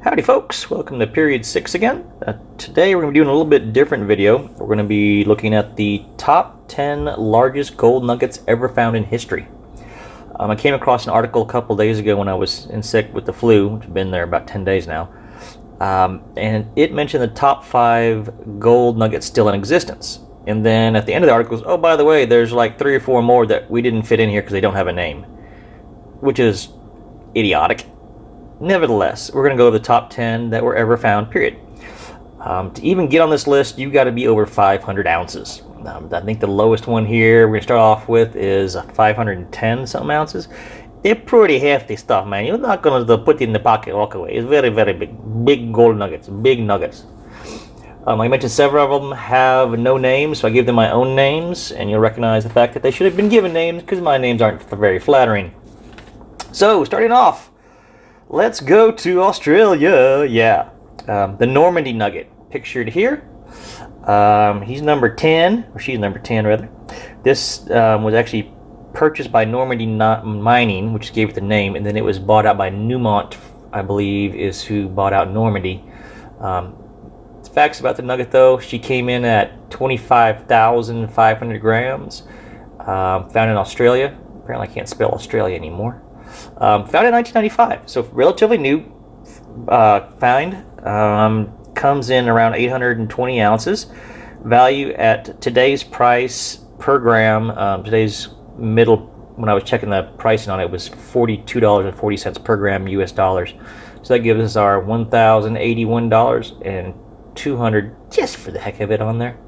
Howdy folks, welcome to period 6 again. Today we're going to be doing a little bit different video. We're going to be looking at the top 10 largest gold nuggets ever found in history. I came across an article a couple days ago when I was sick with the flu, which has been there about 10 days now. And it mentioned the top 5 gold nuggets still in existence. And then at the end of the article, oh, by the way, there's like 3 or 4 more that we didn't fit in here because they don't have a name. Which is idiotic. Nevertheless, we're going to go to the top 10 that were ever found, period. To even get on this list, you've got to be over 500 ounces. I think the lowest one here we're going to start off with is 510 something ounces. They're pretty hefty stuff, man. You're not going to put it in the pocket and walk away. It's very, very big. Big gold nuggets. Big nuggets. I mentioned several of them have no names, so I give them my own names, and you'll recognize the fact that they should have been given names because my names aren't very flattering. So, starting off, let's go to Australia. Yeah, the Normandy nugget pictured here. He's number 10, or she's number 10 rather. This was actually purchased by Normandy Mining, which gave it the name, and then it was bought out by Newmont, I believe, is who bought out Normandy. Facts about the nugget though: she came in at 25,500 grams. Found in Australia. Apparently, I can't spell Australia anymore. Found in 1995, so relatively new find. Comes in around 820 ounces. Value at today's price per gram. Today's middle, when I was checking the pricing on it, was $42.40 per gram US dollars. So that gives us our $1,081.200 just for the heck of it on there.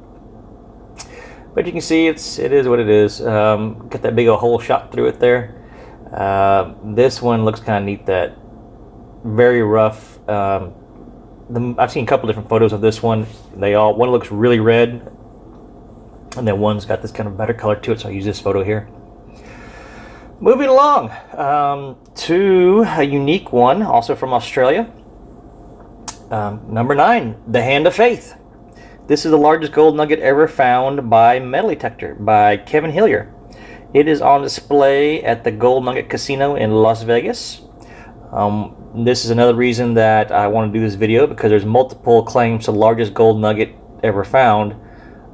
But you can see it is what it is. Got that big old hole shot through it there. This one looks kind of neat. That very rough. I've seen a couple different photos of this one. One looks really red, and then one's got this kind of better color to it. So I use this photo here. Moving along to a unique one, also from Australia. Number 9, the Hand of Faith. This is the largest gold nugget ever found by metal detector by Kevin Hillier. It is on display at the Gold Nugget Casino in Las Vegas. This is another reason that I want to do this video, because there's multiple claims to the largest gold nugget ever found.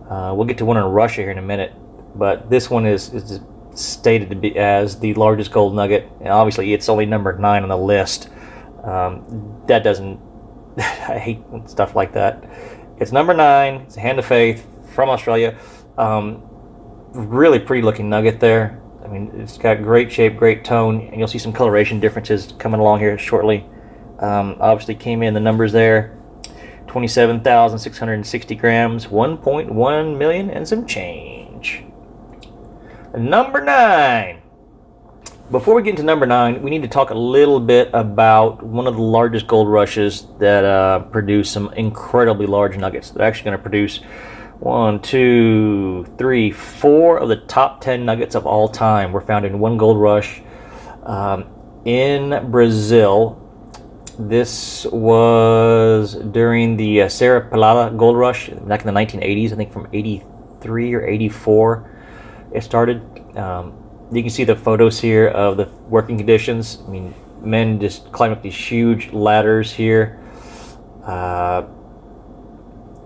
We'll get to one in Russia here in a minute, but this one is stated to be as the largest gold nugget, and obviously it's only number 9 on the list. That doesn't I hate stuff like that. It's number 9. It's a Hand of Faith from Australia. Really pretty looking nugget there. I mean, it's got great shape, great tone, and you'll see some coloration differences coming along here shortly. Obviously came in the numbers there. 27,660 grams, 1.1 million and some change. Number 9. Before we get into number 9, we need to talk a little bit about one of the largest gold rushes that produce some incredibly large nuggets. They're actually going to produce 1, 2, 3, 4 of the top 10 nuggets of all time were found in one gold rush in Brazil. This was during the Serra Pelada gold rush back in the 1980s. I think from 83 or 84 it started. You can see the photos here of the working conditions. I mean, men just climb up these huge ladders here,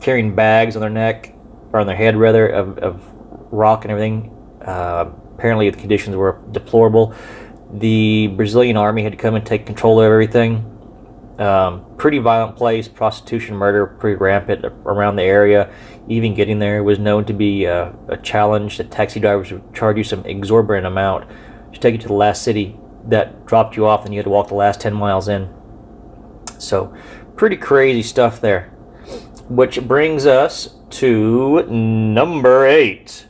carrying bags on their neck, or on their head rather, of rock and everything. Apparently the conditions were deplorable. The Brazilian army had to come and take control of everything. Pretty violent place. Prostitution, murder, pretty rampant around the area. Even getting there was known to be a challenge. The taxi drivers would charge you some exorbitant amount to take you to the last city that dropped you off, and you had to walk the last 10 miles in. So pretty crazy stuff there. Which brings us to number 8.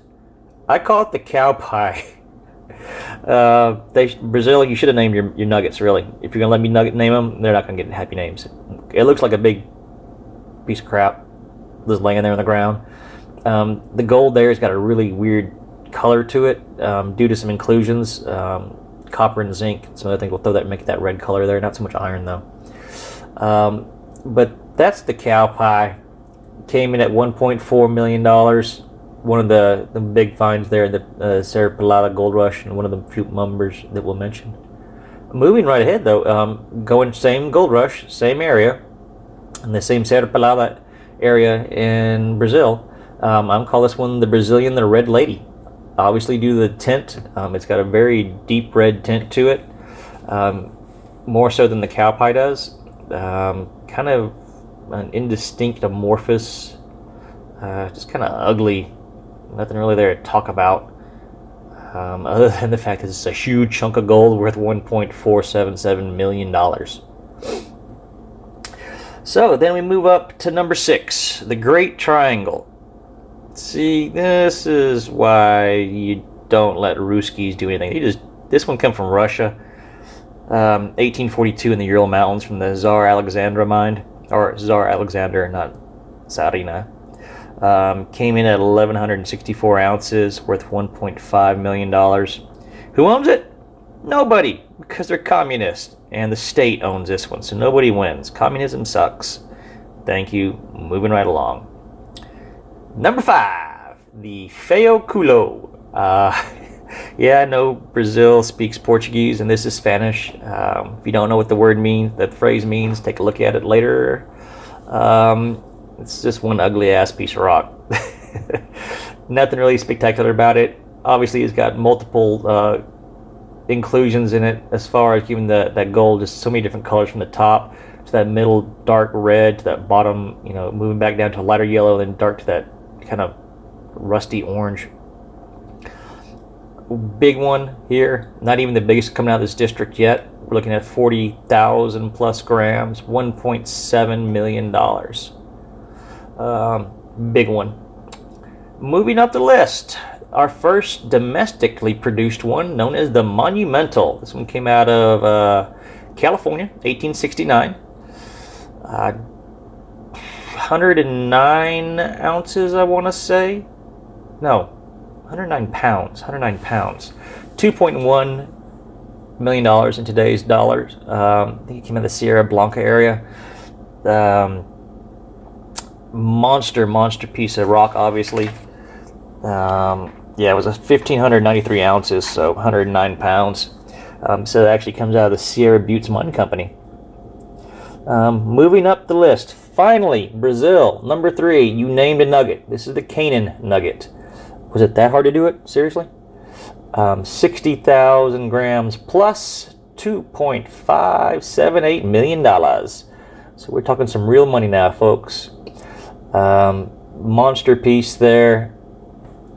I call it the cow pie. Brazil, you should have named your nuggets, really. If you're going to let me name them, they're not going to get happy names. It looks like a big piece of crap just laying there on the ground. The gold there has got a really weird color to it due to some inclusions. Copper and zinc. Some other things will throw that and make that red color there. Not so much iron, though. But that's the cow pie. Came in at $1.4 million. One of the big finds there, the Serra Pelada Gold Rush, and one of the few numbers that we'll mention. Moving right ahead though, going same gold rush, same area, in the same Serra Pelada area in Brazil. I'm calling this one the Brazilian, the Red Lady. Obviously due to the tint, it's got a very deep red tint to it, more so than the cow pie does. Kind of an indistinct, amorphous, just kind of ugly, nothing really there to talk about, other than the fact that it's a huge chunk of gold worth $1.477 million. So then we move up to number 6, the Great Triangle. See, this is why you don't let Ruskies do anything. This one come from Russia, 1842 in the Ural Mountains from the Tsar Alexander mine, or Tsar Alexander, not Tsarina. Came in at 1,164 ounces, worth $1.5 million. Who owns it? Nobody, because they're communist, and the state owns this one, so nobody wins. Communism sucks. Thank you. Moving right along. Number 5, the CULO. Yeah, I know Brazil speaks Portuguese, and this is Spanish. If you don't know what the word means, that phrase means, take a look at it later. It's just one ugly ass piece of rock. Nothing really spectacular about it. Obviously, it's got multiple inclusions in it as far as giving that gold just so many different colors, from the top to that middle dark red to that bottom, moving back down to a lighter yellow, then dark to that kind of rusty orange. Big one here, not even the biggest coming out of this district yet. We're looking at 40,000 plus grams, $1.7 million. Big one. Moving up the list, our first domestically produced one, known as the Monumental. This one came out of California, 1869. 109 ounces, I want to say. No, 109 pounds. $2.1 million in today's dollars. I think it came out of the Sierra Blanca area. Monster piece of rock, obviously. Yeah, it was 1,593 ounces, so 109 pounds. So it actually comes out of the Sierra Buttes Mining Company. Moving up the list, finally, Brazil, number 3. You named a nugget. This is the CANAAN nugget. Was it that hard to do it? Seriously? 60,000 grams plus $2.578 million. So we're talking some real money now, folks. Monster piece there.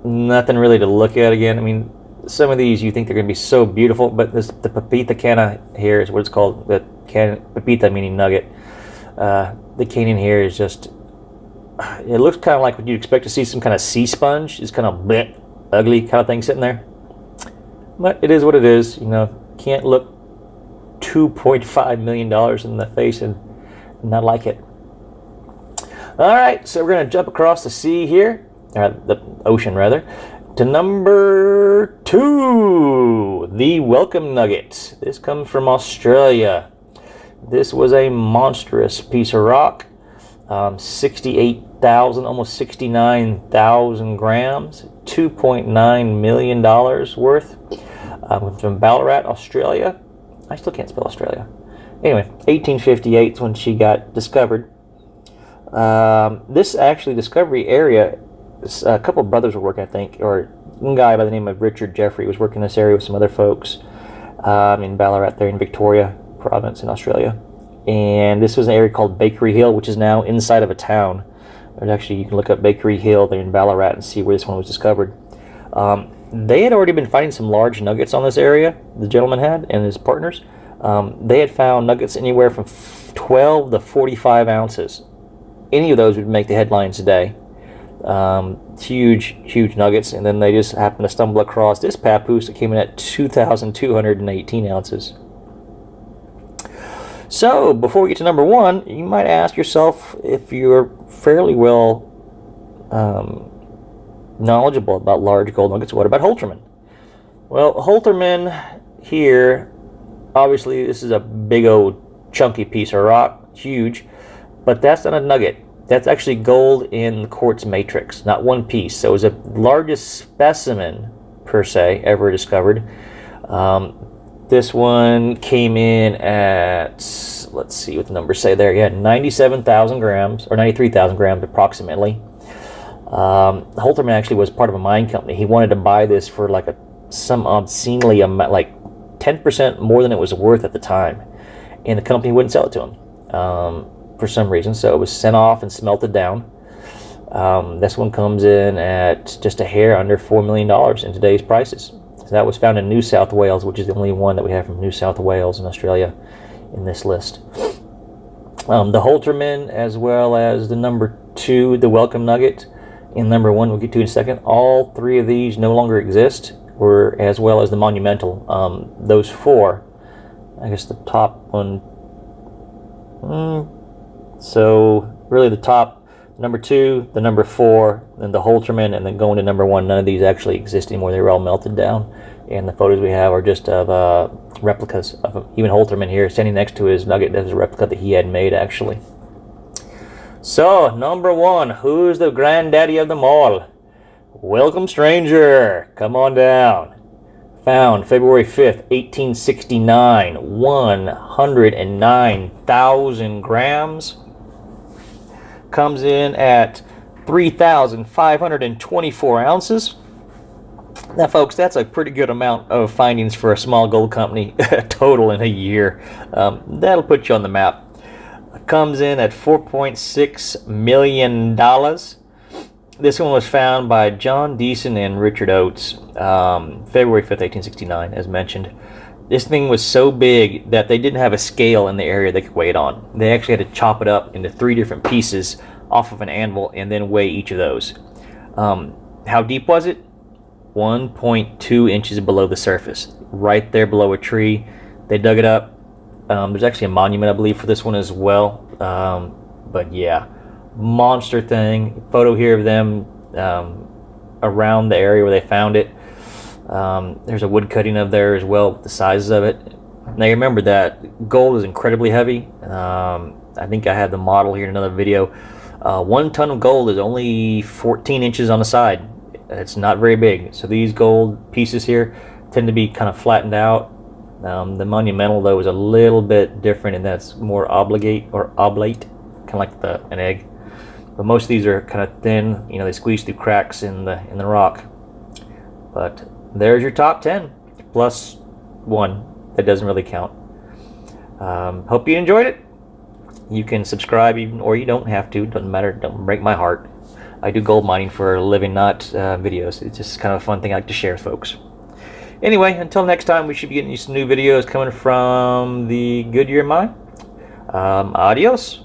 Nothing really to look at again. I mean, some of these you think they're going to be so beautiful, but the Pepita Cana here is what it's called. The Pepita meaning nugget. The CANAAN here is just, it looks kind of like what you'd expect to see, some kind of sea sponge. It's kind of bleh, ugly kind of thing sitting there. But it is what it is. Can't look $2.5 million in the face and not like it. All right, so we're going to jump across the sea here, or the ocean rather, to number 2, the Welcome Nugget. This comes from Australia. This was a monstrous piece of rock, 68,000, almost 69,000 grams, $2.9 million worth, from Ballarat, Australia. I still can't spell Australia. Anyway, 1858 is when she got discovered. This actually discovery area, a couple of brothers were working, I think, or one guy by the name of Richard Jeffrey was working in this area with some other folks in Ballarat there in Victoria province in Australia. And this was an area called Bakery Hill, which is now inside of a town. There's actually, you can look up Bakery Hill there in Ballarat and see where this one was discovered. They had already been finding some large nuggets on this area, the gentleman had, and his partners. They had found nuggets anywhere from 12 to 45 ounces. Any of those would make the headlines today. Huge nuggets, and then they just happened to stumble across this papoose that came in at 2,218 ounces. So, before we get to number 1, you might ask yourself if you're fairly well knowledgeable about large gold nuggets. What about HOLTERMANN? Well, HOLTERMANN here, obviously this is a big old chunky piece of rock, huge, but that's not a nugget. That's actually gold in the quartz matrix, not one piece. So it was the largest specimen, per se, ever discovered. This one came in at, let's see what the numbers say there. Yeah, 97,000 grams, or 93,000 grams approximately. Holtermann actually was part of a mine company. He wanted to buy this for like some obscenely amount, like 10% more than it was worth at the time, and the company wouldn't sell it to him for some reason. So it was sent off and smelted down. This one comes in at just a hair under $4 million in today's prices. So that was found in New South Wales, which is the only one that we have from New South Wales in Australia in this list. The Holtermann, as well as the number 2, the Welcome Nugget, and number 1 we'll get to in a second. All 3 of these no longer exist, as well as the Monumental. Those 4, I guess the top one. So really the top, number 2, the number 4, and the Holtermann, and then going to number 1. None of these actually exist anymore. They were all melted down, and the photos we have are just of replicas of them. Even Holtermann here standing next to his nugget. That was a replica that he had made actually. So number 1, who's the granddaddy of them all? Welcome, stranger. Come on down. Found February 5th, 1869. 109,000 grams. Comes in at 3,524 ounces. Now, folks, that's a pretty good amount of findings for a small gold company total in a year. That'll put you on the map. Comes in at $4.6 million. This one was found by John Deason and Richard Oates, February 5th, 1869, as mentioned. This thing was so big that they didn't have a scale in the area they could weigh it on. They actually had to chop it up into 3 different pieces off of an anvil and then weigh each of those. How deep was it? 1.2 inches below the surface, right there below a tree. They dug it up. There's actually a monument, I believe, for this one as well. But yeah, monster thing. Photo here of them around the area where they found it. There's a wood cutting of there as well with the sizes of it. Now you remember that gold is incredibly heavy. I think I have the model here in another video. 1 ton of gold is only 14 inches on the side. It's not very big. So these gold pieces here tend to be kind of flattened out. The Monumental, though, is a little bit different, and that's more oblate, kind of like an egg. But most of these are kind of thin. You know, they squeeze through cracks in the rock. But there's your top 10 plus 1 that doesn't really count. Hope you enjoyed it. You can subscribe, even, or you don't have to. Doesn't matter. Don't break my heart. I do gold mining for a living, not videos. It's just kind of a fun thing I like to share with folks. Anyway, until next time, we should be getting you some new videos coming from the Goodyear mine. Adios.